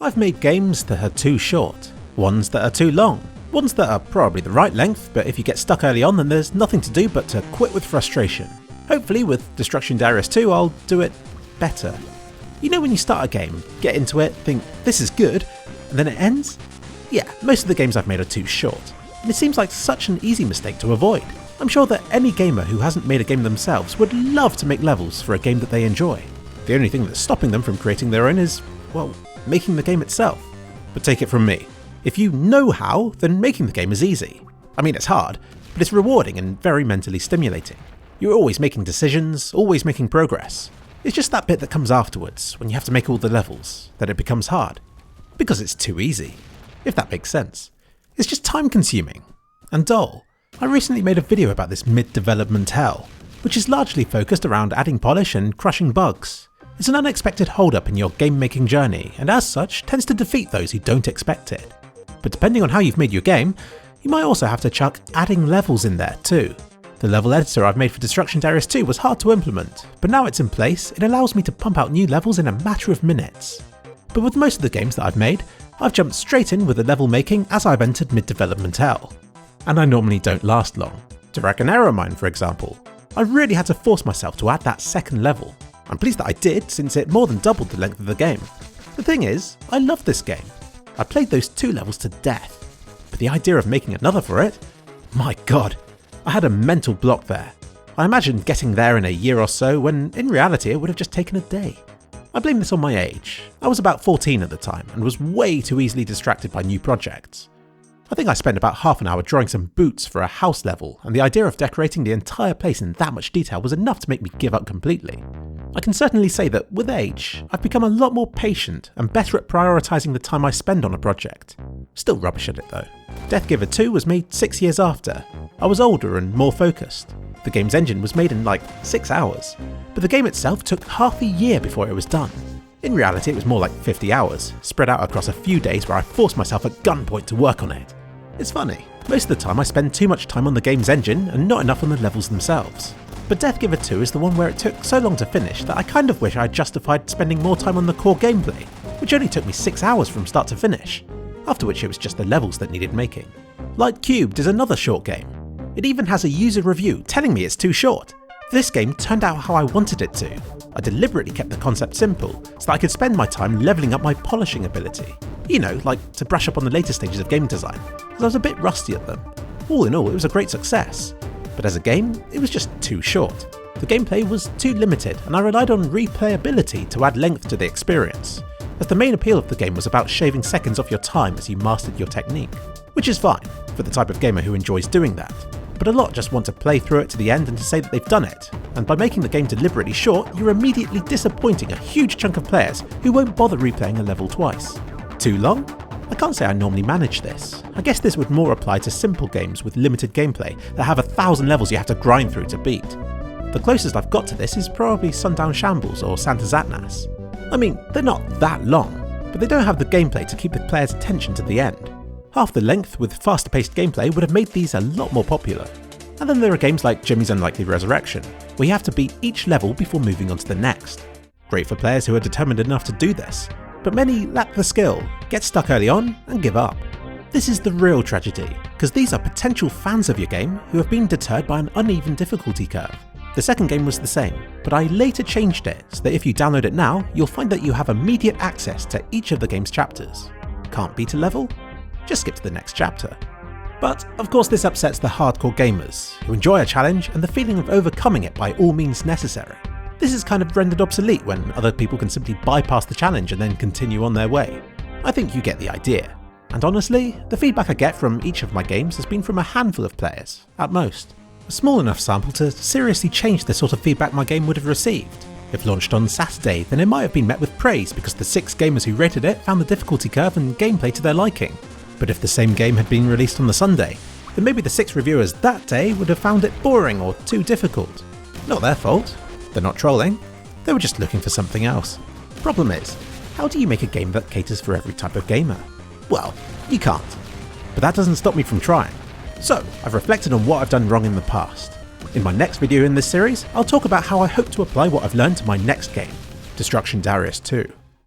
I've made games that are too short, ones that are too long, ones that are probably the right length, but if you get stuck early on then there's nothing to do but to quit with frustration. Hopefully with Destruction Darius 2 I'll do it better. You know when you start a game, get into it, think this is good, and then it ends? Yeah, most of the games I've made are too short, and it seems like such an easy mistake to avoid. I'm sure that any gamer who hasn't made a game themselves would love to make levels for a game that they enjoy. The only thing that's stopping them from creating their own is, well, making the game itself. But take it from me, if you know how, then making the game is easy. I mean, it's hard, but it's rewarding and very mentally stimulating. You're always making decisions, always making progress. It's just that bit that comes afterwards, when you have to make all the levels, that it becomes hard. Because it's too easy, if that makes sense. It's just time consuming and dull. I recently made a video about this mid-development hell, which is largely focused around adding polish and crushing bugs. It's an unexpected hold-up in your game-making journey, and as such, tends to defeat those who don't expect it. But depending on how you've made your game, you might also have to chuck adding levels in there too. The level editor I've made for Destruction Darius 2 was hard to implement, but now it's in place, it allows me to pump out new levels in a matter of minutes. But with most of the games that I've made, I've jumped straight in with the level making as I've entered mid-development hell. And I normally don't last long. Dragon Arrow Mine, for example. I really had to force myself to add that second level. I'm pleased that I did, since it more than doubled the length of the game. The thing is, I love this game. I played those 2 levels to death, but the idea of making another for it? My god, I had a mental block there. I imagined getting there in a year or so, when in reality it would have just taken a day. I blame this on my age. I was about 14 at the time, and was way too easily distracted by new projects. I think I spent about half an hour drawing some boots for a house level, and the idea of decorating the entire place in that much detail was enough to make me give up completely. I can certainly say that with age, I've become a lot more patient and better at prioritising the time I spend on a project. Still rubbish at it though. Deathgiver 2 was made 6 years after. I was older and more focused. The game's engine was made in like 6 hours, but the game itself took half a year before it was done. In reality it was more like 50 hours, spread out across a few days where I forced myself at gunpoint to work on it. It's funny, most of the time I spend too much time on the game's engine and not enough on the levels themselves. But Deathgiver 2 is the one where it took so long to finish that I kind of wish I had justified spending more time on the core gameplay, which only took me 6 hours from start to finish, after which it was just the levels that needed making. Light Cubed is another short game. It even has a user review telling me it's too short. This game turned out how I wanted it to. I deliberately kept the concept simple, so that I could spend my time levelling up my polishing ability. You know, like to brush up on the later stages of game design, as I was a bit rusty at them. All in all, it was a great success. But as a game, it was just too short. The gameplay was too limited, and I relied on replayability to add length to the experience, as the main appeal of the game was about shaving seconds off your time as you mastered your technique. Which is fine, for the type of gamer who enjoys doing that. But a lot just want to play through it to the end and to say that they've done it, and by making the game deliberately short, you're immediately disappointing a huge chunk of players who won't bother replaying a level twice. Too long? I can't say I normally manage this. I guess this would more apply to simple games with limited gameplay that have 1,000 levels you have to grind through to beat. The closest I've got to this is probably Sundown Shambles or Santa Zatnas. I mean, they're not that long, but they don't have the gameplay to keep the player's attention to the end. Half the length with faster paced gameplay would have made these a lot more popular. And then there are games like Jimmy's Unlikely Resurrection, where you have to beat each level before moving on to the next. Great for players who are determined enough to do this, but many lack the skill, get stuck early on, and give up. This is the real tragedy, because these are potential fans of your game who have been deterred by an uneven difficulty curve. The second game was the same, but I later changed it so that if you download it now, you'll find that you have immediate access to each of the game's chapters. Can't beat a level? Just skip to the next chapter. But of course this upsets the hardcore gamers, who enjoy a challenge and the feeling of overcoming it by all means necessary. This is kind of rendered obsolete when other people can simply bypass the challenge and then continue on their way. I think you get the idea. And honestly, the feedback I get from each of my games has been from a handful of players, at most. A small enough sample to seriously change the sort of feedback my game would have received. If launched on Saturday, then it might have been met with praise because the 6 gamers who rated it found the difficulty curve and gameplay to their liking. But if the same game had been released on the Sunday, then maybe the 6 reviewers that day would have found it boring or too difficult. Not their fault. They're not trolling. They were just looking for something else. The problem is, how do you make a game that caters for every type of gamer? Well, you can't. But that doesn't stop me from trying. So, I've reflected on what I've done wrong in the past. In my next video in this series, I'll talk about how I hope to apply what I've learned to my next game, Destruction Darius 2.